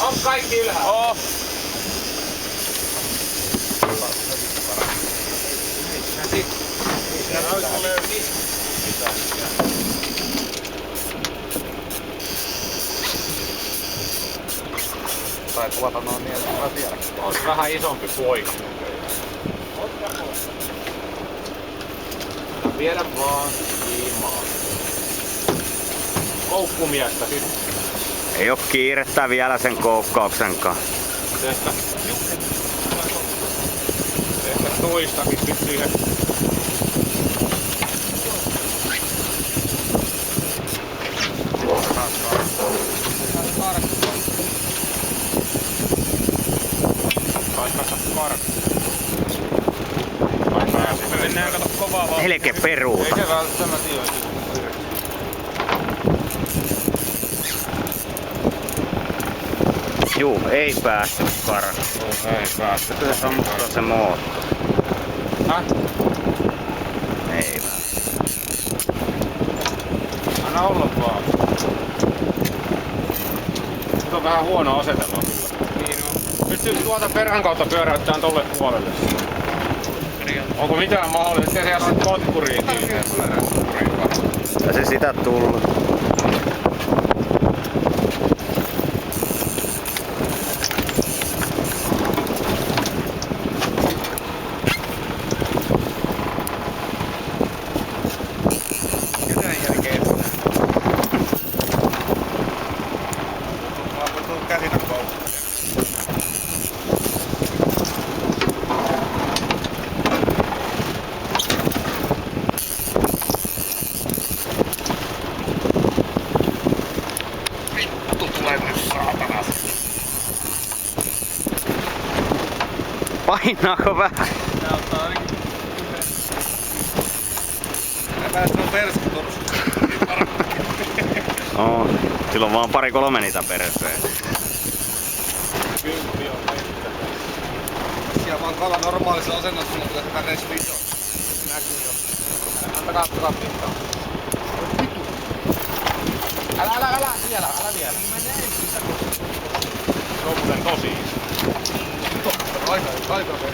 On kaikki ylhäällä. Oo. Tai tuota noin niin, että mä vieläkin. On vähän isompi poika. Viedä vaan kiimaa. Koukkumiestä sitten. Ei oo kiirettä vielä sen koukkauksen kanssa. Tästä tuistakin sit siihen. Mennään kato kovaa vaan. Helke peruuta. Ei se välttämättä ole. Juu, ei päässyt karkuun. Ei päästä. Se sammuttaa se moottori. Häh? Ei päässyt. Anna olla vaan. Nyt on vähän huono asetelma kyllä. Niin on. Pystyykö tuolta perän kautta pyöräyttämään tolle puolelle? Onko mitään mahdollista tehdä sit potkuriin kiinni? Ja se sitä tullut. Ketään jälkeen. Mä tuun käsitä koukkuun. Painaako vähän? Tää ottaa ainakin. Mä päästän on persku tuossa. On. Silloin vaan 2-3 niitä perseen. Kymppi on meitä. Siellä vaan kala normaalissa asennossa, mutta kyllä tämä reis vito. Näkyy jo. Antakaa pitää. Älä vielä, älä vielä. Mä näin sitä. Se on muuten tosi iso. Aika se.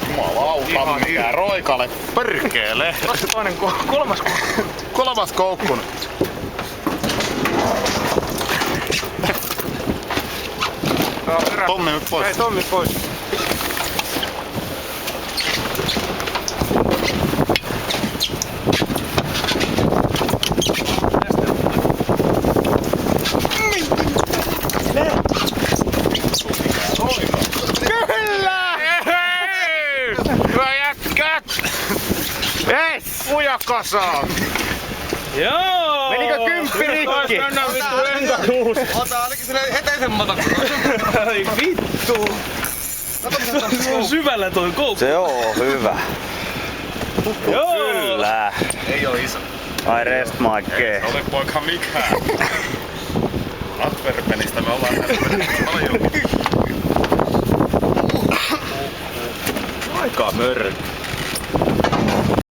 Jumalauta, mikä roikalle perkeele. Toinen kolmas Kolmas koukku. Tommi nyt pois. Hei, Tommi pois. Kyllä! Hyvä jätkät! Yes! Ujakasaan! Joo! Menikö 10 rikki? Mennään vittu lentokuus! Ota ainakin silleen eteisen matakon. Ai vittu! Se on syvällä toi koukku. Se on hyvä. Joo! Kyllä. Ei oo iso. I rest my case. Ole poika mikään. Antwerpenistä me ollaan paljon. Aika mörkö.